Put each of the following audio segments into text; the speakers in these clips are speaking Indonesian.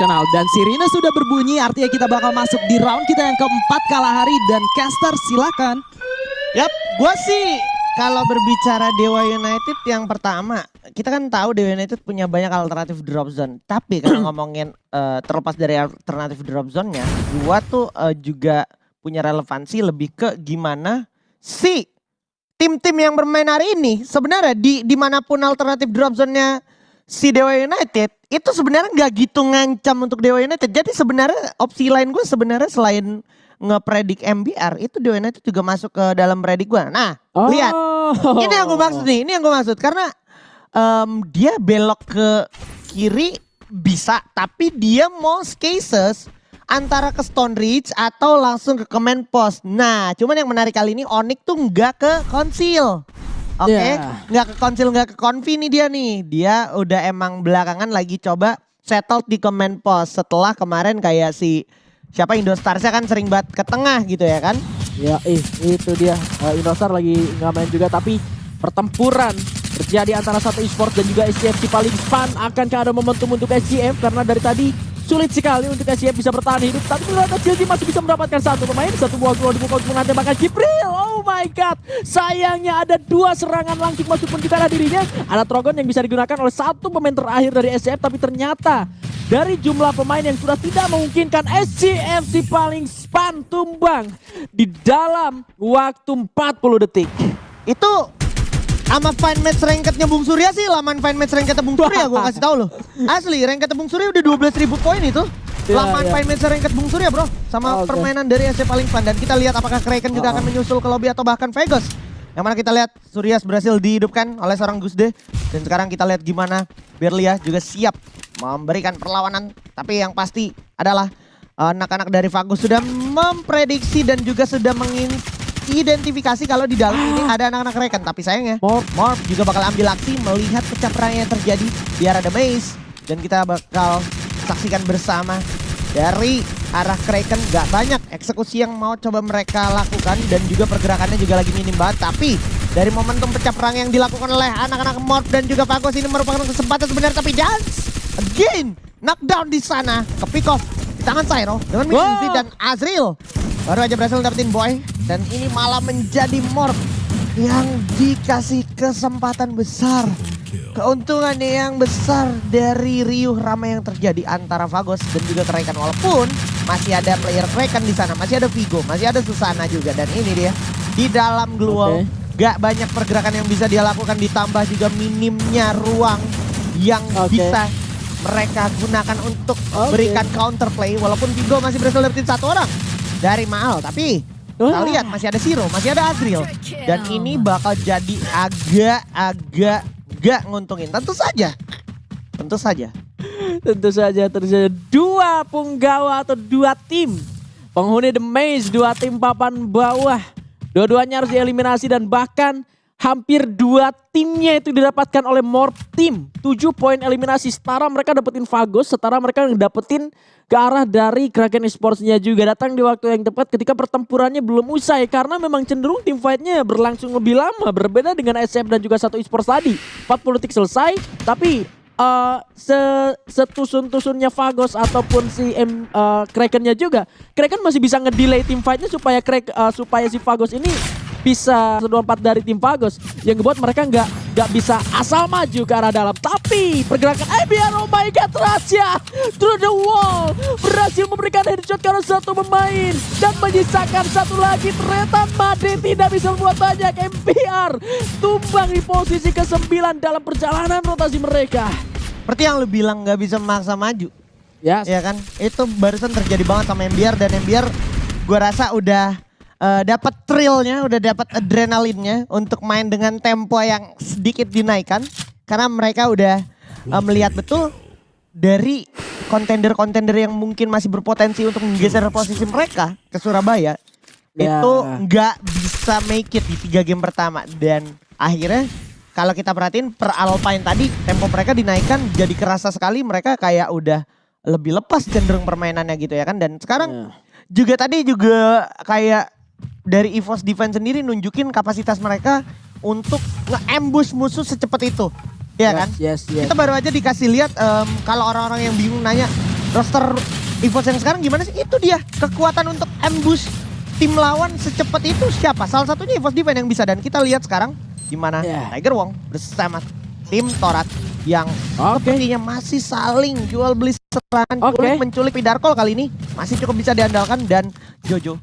Dan sirine sudah berbunyi, artinya kita bakal masuk di round kita yang keempat Kalahari dan Caster silakan. Yap, gua sih kalau berbicara Dewa United yang pertama, kita kan tahu Dewa United punya banyak alternatif drop zone. Tapi kalau ngomongin terlepas dari alternatif drop zone-nya, gua tuh juga punya relevansi lebih ke gimana si tim-tim yang bermain hari ini sebenarnya dimanapun alternatif drop zone-nya si Dewa United itu sebenarnya nggak gitu ngancam untuk Dewa United. Jadi sebenarnya opsi lain gue sebenarnya selain ngepredik MBR itu Dewa United juga masuk ke dalam predik gue. Nah lihat ini yang gue maksud nih, ini yang gue maksud karena dia belok ke kiri bisa, tapi dia most cases antara ke Stone Ridge atau langsung ke command post. Nah cuman yang menarik kali ini Onyx tuh nggak ke conceal. Oke, nggak ke konsil, nggak ke konfi nih dia nih. Dia udah emang belakangan lagi coba settle di command post setelah kemarin kayak si siapa Indostarsnya kan sering banget ke tengah gitu ya kan? Ya itu dia Indostar lagi nggak main juga, tapi pertempuran terjadi antara satu esports dan juga SCF si paling fun. Akankah ada momentum untuk SCF karena dari tadi sulit sekali untuk SCF bisa bertahan hidup, tapi ternyata Chelsea masih bisa mendapatkan satu pemain, satu buah gol dipukul menembakkan Jibril. Oh my god, sayangnya ada dua serangan langsung masuk pun kita ada dirinya. Ada Trogon yang bisa digunakan oleh satu pemain terakhir dari SCF, tapi ternyata dari jumlah pemain yang sudah tidak memungkinkan SCF si paling span tumbang di dalam waktu 40 detik. Itu sama fine match rankednya Bung Surya sih, laman fine match rankednya Bung Surya gue kasih tahu loh. Asli rankednya Bung Surya udah 12.000 poin itu. Laman fine match ranked Bung Surya bro. Sama permainan dari SC paling fun. Dan kita lihat apakah Kraken juga akan menyusul ke lobby atau bahkan Vegas. Yang mana kita lihat Surya berhasil dihidupkan oleh seorang Gusde. Dan sekarang kita lihat gimana Berlia juga siap memberikan perlawanan. Tapi yang pasti adalah anak-anak dari Vagus sudah memprediksi dan juga sudah identifikasi kalau di dalam ini ada anak-anak Kraken. Tapi sayangnya Morph juga bakal ambil aksi melihat pecah perang yang terjadi biar ada Maze. Dan kita bakal saksikan bersama dari arah Kraken. Gak banyak eksekusi yang mau coba mereka lakukan dan juga pergerakannya juga lagi minim banget. Tapi dari momentum pecah perang yang dilakukan oleh anak-anak Morph dan juga Vagus ini merupakan kesempatan sebenarnya. Tapi Jans again knockdown di sana ke pick off di tangan Cyro dengan Mitsubishi dan Azril. Baru aja berhasil dapetin Boy. Dan ini malah menjadi Morph yang dikasih kesempatan besar. Keuntungannya yang besar dari riuh ramai yang terjadi antara Vagus dan juga Kraken. Walaupun masih ada player Kraken di sana, masih ada Vigo, masih ada Susana juga. Dan ini dia di dalam Glue Wall. Gak banyak pergerakan yang bisa dia lakukan, ditambah juga minimnya ruang yang bisa mereka gunakan untuk berikan counterplay. Walaupun Vigo masih berhasil dapetin satu orang dari Maal, tapi kita lihat masih ada Siro, masih ada Azril. Dan ini bakal jadi agak gak nguntungin. Tentu saja terjadi dua punggawa atau dua tim penghuni The Maze, dua tim papan bawah. Dua-duanya harus dieliminasi dan bahkan hampir dua timnya itu didapatkan oleh Morph Team. 7 poin eliminasi, setara mereka dapetin Vagus, setara mereka dapetin ke arah dari Kraken Esports-nya juga. Datang di waktu yang tepat ketika pertempurannya belum usai. Karena memang cenderung tim fight-nya berlangsung lebih lama. Berbeda dengan SF dan juga satu esports tadi. 40 detik selesai, tapi setusun-tusunnya Vagus ataupun si Kraken-nya juga. Kraken masih bisa ngedelay tim fight-nya supaya si Vagus ini bisa 1-2-4 dari tim Vagus yang ngebuat mereka nggak bisa asal maju ke arah dalam. Tapi pergerakan IBR, oh my god, Rasya through the wall berhasil memberikan headshot karena satu pemain dan menyisakan satu lagi. Ternyata Madrid tidak bisa membuat banyak. MBR tumbang di posisi ke-9 dalam perjalanan rotasi mereka. seperti yang lu bilang nggak bisa memaksa maju. Ya kan? Itu barusan terjadi banget sama MBR. Dan MBR gue rasa udah dapat thrillnya, udah dapat adrenalinnya untuk main dengan tempo yang sedikit dinaikkan. Karena mereka udah melihat betul dari kontender-kontender yang mungkin masih berpotensi untuk menggeser posisi mereka ke Surabaya. Itu nggak bisa make it di 3 game pertama. Dan akhirnya kalau kita perhatiin per Alpine tadi tempo mereka dinaikkan, jadi kerasa sekali mereka kayak udah lebih lepas cenderung permainannya gitu ya kan. Dan sekarang juga tadi juga kayak dari EVOS Defense sendiri nunjukin kapasitas mereka untuk nge-ambush musuh secepat itu. Ya kan? Yes. Kita baru aja dikasih lihat kalau orang-orang yang bingung nanya, roster EVOS yang sekarang gimana sih? Itu dia kekuatan untuk ambush tim lawan secepat itu siapa? Salah satunya EVOS Divine yang bisa, dan kita lihat sekarang gimana Tiger Wong bersama tim Torat yang sepertinya masih saling jual beli serangan, menculik Pidarkol kali ini masih cukup bisa diandalkan, dan Jojo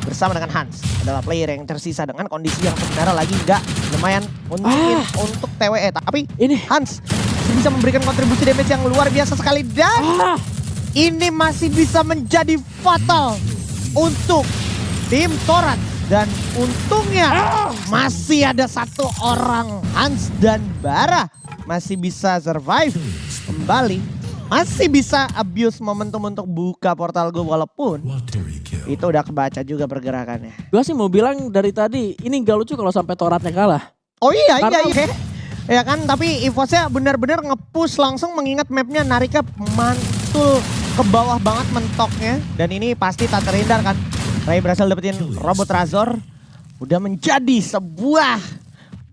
bersama dengan Hans adalah player yang tersisa dengan kondisi yang sebenarnya lagi nggak lumayan untuk TWE, tapi ini Hans bisa memberikan kontribusi damage yang luar biasa sekali, dan ini masih bisa menjadi fatal untuk tim Torat. Dan untungnya masih ada satu orang, Hans dan Bara masih bisa survive kembali. Masih bisa abuse momentum untuk buka portal Go, walaupun itu udah kebaca juga pergerakannya. Gue sih mau bilang dari tadi, ini gak lucu kalau sampai Toratnya kalah. Oh iya. Ya kan, tapi EVOS-nya benar-benar nge-push langsung mengingat mapnya Narika mantul ke bawah banget mentoknya. Dan ini pasti tak terhindar kan. Ray berhasil dapetin robot Razor. Udah menjadi sebuah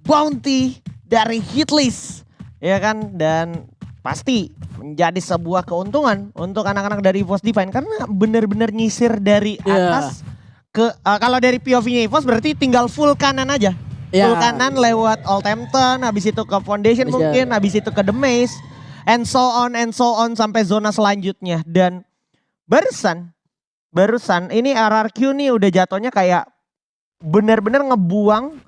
bounty dari Hitlist. Ya kan, dan pasti menjadi sebuah keuntungan untuk anak-anak dari EVOS Divine. Karena benar-benar nyisir dari atas ke, kalau dari POV-nya EVOS berarti tinggal full kanan aja. Full kanan lewat Oldhampton, habis itu ke Foundation mungkin, habis itu ke The Maze. And so on sampai zona selanjutnya. Dan barusan ini RRQ nih udah jatuhnya kayak benar-benar ngebuang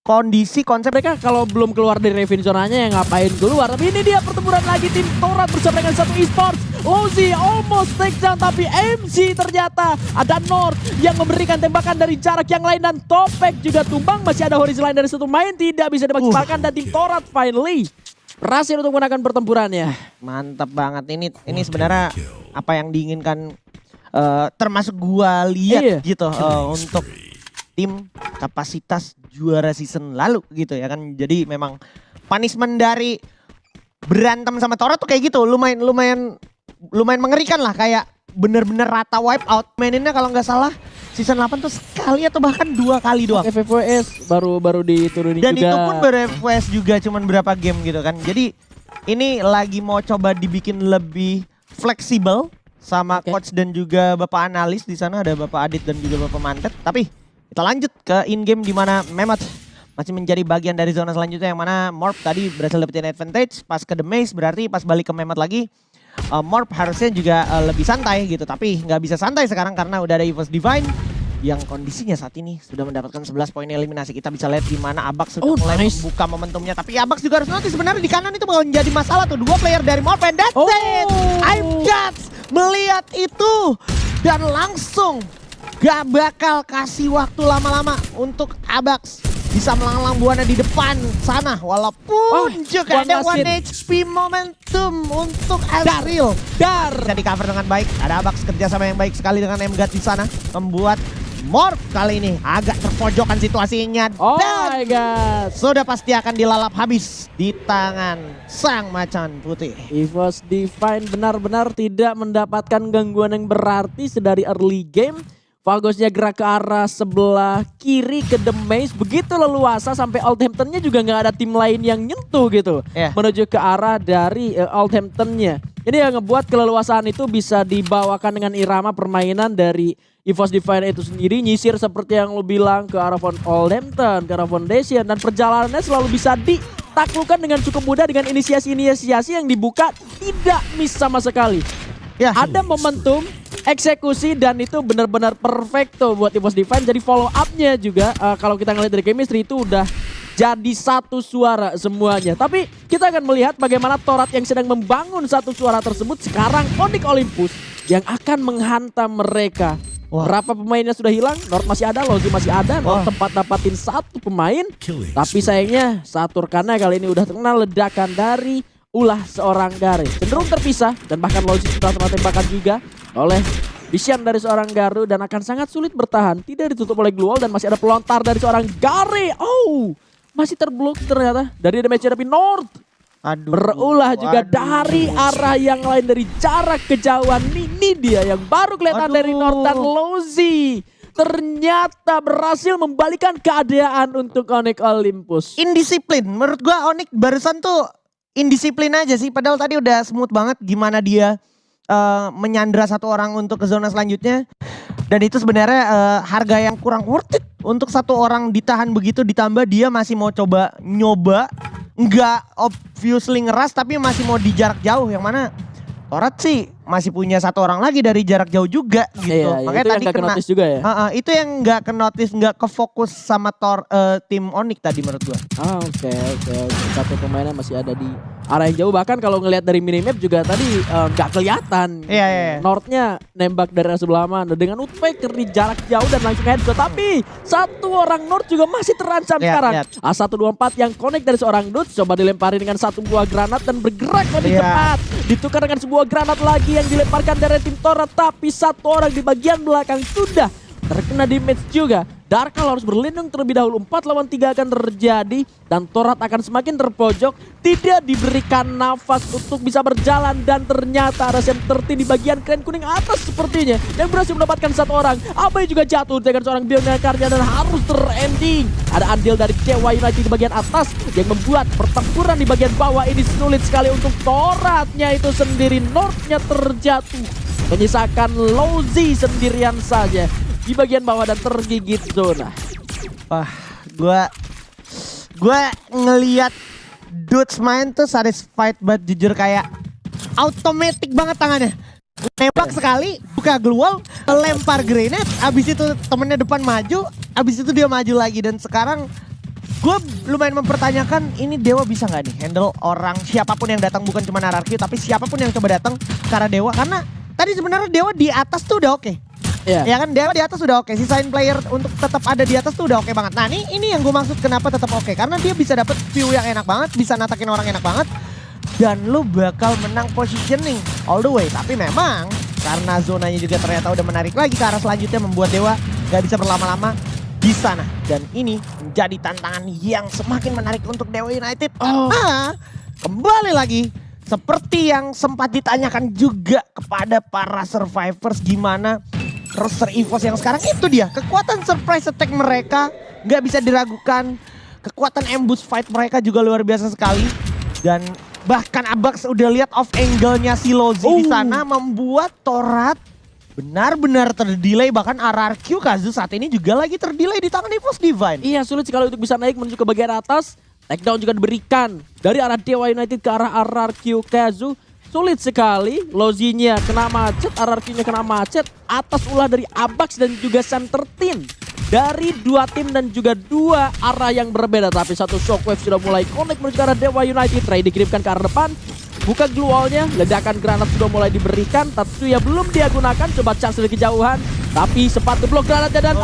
kondisi konsep. Mereka kalau belum keluar dari Raven zonanya ya ngapain keluar. Tapi ini dia pertempuran lagi tim Torat bersama dengan satu esports. Lozi almost take down, tapi MC ternyata ada North yang memberikan tembakan dari jarak yang lain, dan Topek juga tumbang. Masih ada horizon lain dari satu main tidak bisa dimaksimalkan, dan tim Torat finally berhasil untuk menangkan pertempurannya. Mantap banget, ini sebenarnya apa yang diinginkan, termasuk gua lihat gitu untuk tim kapasitas juara season lalu gitu ya kan. Jadi memang punishment dari berantem sama Torat tuh kayak gitu, lumayan mengerikan lah, kayak bener-bener rata wipe out. Maininnya kalau nggak salah season 8 tuh sekali atau bahkan 2 kali doang. FFWS baru diturunin dan juga. Dan itu pun baru FFWS juga cuman berapa game gitu kan. Jadi ini lagi mau coba dibikin lebih fleksibel sama coach dan juga bapak analis di sana, ada Bapak Adit dan juga Bapak Mantet. Tapi kita lanjut ke in game di mana Mehmet masih menjadi bagian dari zona selanjutnya, yang mana Morph tadi berhasil dapetin advantage pas ke The Maze, berarti pas balik ke Mehmet lagi Morph harusnya juga lebih santai gitu, tapi nggak bisa santai sekarang karena udah ada EVOS Divine yang kondisinya saat ini sudah mendapatkan 11 poin eliminasi. Kita bisa lihat di mana Abax sudah mulai membuka momentumnya, tapi Abax juga harus nanti sebenarnya di kanan itu bakal menjadi masalah tuh, 2 player dari Morph, and that's it. I'm Guts melihat itu dan langsung gak bakal kasih waktu lama-lama untuk Abax bisa melanglang buana di depan sana, walaupun juga ada 1 HP momentum untuk Azril. Bisa di cover dengan baik, ada Abax kerjasama yang baik sekali dengan MGAT di sana, membuat Morph kali ini agak terpojokan situasinya. My God, sudah pasti akan dilalap habis di tangan sang macan putih. EVOS Divine benar-benar tidak mendapatkan gangguan yang berarti sedari early game. Fagosnya gerak ke arah sebelah kiri ke The Maze, begitu leluasa sampai Oldhamptonnya juga nggak ada tim lain yang nyentuh gitu. Menuju ke arah dari Oldhamptonnya. Ini yang ngebuat keleluasaan itu bisa dibawakan dengan irama permainan dari EVOS Divine itu sendiri. Nyisir seperti yang lo bilang ke arah Oldhampton, ke arah Foundation, dan perjalanannya selalu bisa ditaklukkan dengan cukup mudah dengan inisiasi-inisiasi yang dibuka tidak miss sama sekali. Ada momentum, eksekusi, dan itu benar-benar perfecto buat EVOS Divine. Jadi follow up-nya juga kalau kita ngelihat dari chemistry itu udah jadi satu suara semuanya. Tapi kita akan melihat bagaimana Torat yang sedang membangun satu suara tersebut sekarang Onyx Olympus yang akan menghantam mereka. Berapa pemainnya sudah hilang? North masih ada, Lozi masih ada. North tempat dapatin 1 pemain. Tapi sayangnya saat Turkana kali ini udah terkena ledakan dari ulah seorang Gare. Cenderung terpisah dan bahkan Lozi sudah terkena tembakan juga oleh vision dari seorang Garu dan akan sangat sulit bertahan. Tidak ditutup oleh Glue Wall dan masih ada pelontar dari seorang Gare. Masih terblok ternyata dari damage dari North. Berulah juga dari arah yang lain dari jarak kejauhan. Ini dia yang baru kelihatan dari North, dan Lozi ternyata berhasil membalikan keadaan untuk Onyx Olympus. Indisiplin, menurut gua Onyx barusan tuh indisiplin aja sih, padahal tadi udah smooth banget gimana dia menyandra satu orang untuk ke zona selanjutnya. Dan itu sebenarnya harga yang kurang worth it untuk satu orang ditahan begitu, ditambah dia masih mau coba nyoba, nggak obviously ngeras tapi masih mau di jarak jauh, yang mana Torat sih masih punya satu orang lagi dari jarak jauh juga gitu. Iya, Makanya itu tadi yang kena notice juga ya. itu yang nggak ke notice, nggak ke fokus sama tim Onyx tadi menurut gua. Oke. Satu pemainnya masih ada di arah yang jauh, bahkan kalau ngelihat dari minimap juga tadi nggak kelihatan. Iya. Northnya nembak dari arah sebelah mana dengan Utfaker di jarak jauh dan langsung headshot. Tapi satu orang North juga masih terancam sekarang. A124 yang connect dari seorang Dudes coba dilempari dengan satu buah granat dan bergerak lebih cepat. Ditukar dengan sebuah granat lagi yang dilemparkan dari tim Torat, tapi satu orang di bagian belakang sudah terkena damage juga. Darkal harus berlindung terlebih dahulu. 4 lawan 3 akan terjadi dan Torat akan semakin terpojok. Tidak diberikan nafas untuk bisa berjalan dan ternyata ada Sem13 di bagian kren kuning atas sepertinya yang berhasil mendapatkan satu orang. Abai juga jatuh dengan seorang Bionekarnya dan harus terending. Ada andil dari Dewa United di bagian atas yang membuat pertempuran di bagian bawah ini sulit sekali untuk Toratnya itu sendiri. Northnya terjatuh, menyisakan Lozi sendirian saja di bagian bawah dan tergigit zona. Wah, gua ngelihat Dudes main tuh satisfied banget, jujur kayak automatic banget tangannya. Nembak sekali, buka glue wall, lempar grenade, abis itu temennya depan maju, abis itu dia maju lagi. Dan sekarang gue lumayan mempertanyakan ini Dewa bisa nggak nih handle orang siapapun yang datang, bukan cuma RRQ tapi siapapun yang coba datang ke arah Dewa. Karena tadi sebenarnya Dewa di atas tuh udah oke. Ya kan, Dewa di atas udah oke. Sisain player untuk tetap ada di atas tuh udah oke banget. Nah ini yang gue maksud kenapa tetap oke. Karena dia bisa dapet view yang enak banget, bisa natakin orang enak banget. Dan lu bakal menang positioning all the way. Tapi memang karena zonanya juga ternyata udah menarik lagi ke arah selanjutnya, membuat Dewa gak bisa berlama-lama di sana. Dan ini menjadi tantangan yang semakin menarik untuk Dewa United. Karena kembali lagi seperti yang sempat ditanyakan juga kepada para survivors, gimana roster EVOS yang sekarang itu dia. Kekuatan surprise attack mereka nggak bisa diragukan. Kekuatan ambush fight mereka juga luar biasa sekali. Dan bahkan Abax udah lihat off angle-nya si Lozi di sana, membuat Torat benar-benar terdelay. Bahkan RRQ Kazu saat ini juga lagi terdelay di tangan EVOS Divine. Iya, sulit sekali untuk bisa naik menuju ke bagian atas. Takedown juga diberikan dari arah Dewa United ke arah RRQ Kazu. Sulit sekali, Lozinya kena macet, RRQ-nya kena macet, atas ulah dari Abax dan juga Sem13. Dari dua tim dan juga dua arah yang berbeda, tapi satu shockwave sudah mulai connect menuju ke arah Dewa United. Ray dikirimkan ke arah depan, buka glue wall-nya, ledakan granat sudah mulai diberikan. Tatsuya belum dia gunakan, coba charge dari kejauhan, tapi sempat blok granatnya dan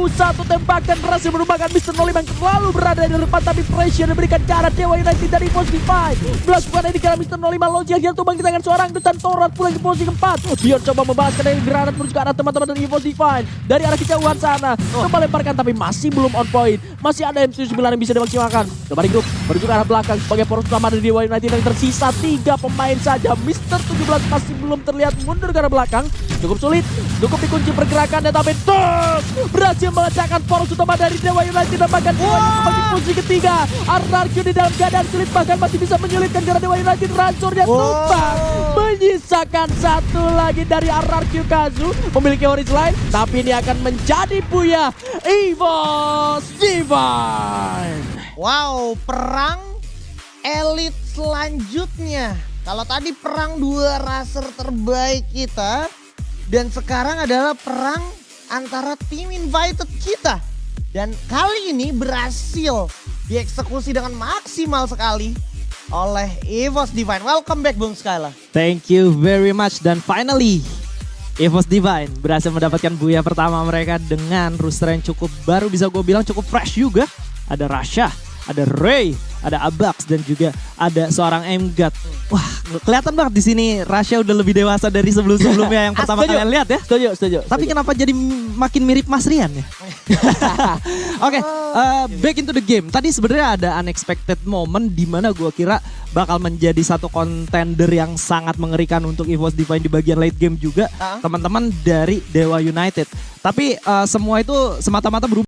satu tembakan berhasil merupakan Mr. Nolim yang selalu berada di depan, tapi pressure diberikan ke arah Dewa United dari posisi 5. Melakukan ini karena Mr. Nolim, Lozi yang tumbang di tangan seorang dan Torat pulang ke posisi keempat. Dion coba membalaskan dari granat menuju ke arah teman-teman dari posisi 5 dari arah kejauhan sana. Coba lemparkan tapi masih belum on point. Masih ada M79 yang bisa dimaksimalkan. Coba di grup menuju ke arah belakang sebagai poros utama dari Dewa United yang tersisa 3 pemain saja. Mr. 17 masih belum terlihat mundur ke arah belakang. Cukup sulit, cukup dikunci pergerakan dan tapi berhasil memecahkan poros utama dari Dewa United dan bahkan bagi posisi ketiga. RRQ di dalam keadaan sulit, bahkan masih bisa menyulitkan karena Dewa United rancornya tumbang. Menyisakan satu lagi dari RRQ Kazu, memiliki horizon line, tapi ini akan menjadi punya EVOS Divine. Wow, perang elit selanjutnya. Kalau tadi perang dua raser terbaik kita, dan sekarang adalah perang antara tim invited kita. Dan kali ini berhasil dieksekusi dengan maksimal sekali oleh EVOS Divine. Welcome back Bung Skyla. Thank you very much. Dan finally EVOS Divine berhasil mendapatkan buya pertama mereka dengan roster yang cukup baru, bisa gue bilang cukup fresh juga. Ada Rasha, ada Ray, ada Abax dan juga ada seorang M-God. Wah, kelihatan banget di sini Rasha udah lebih dewasa dari sebelum-sebelumnya yang pertama kalian lihat ya. Setuju. Tapi kenapa jadi makin mirip Mas Rian ya? Oke, back into the game. Tadi sebenarnya ada unexpected moment di mana gue kira bakal menjadi satu contender yang sangat mengerikan untuk EVOS Divine di bagian late game juga. Teman-teman dari Dewa United. Tapi semua itu semata-mata berubah.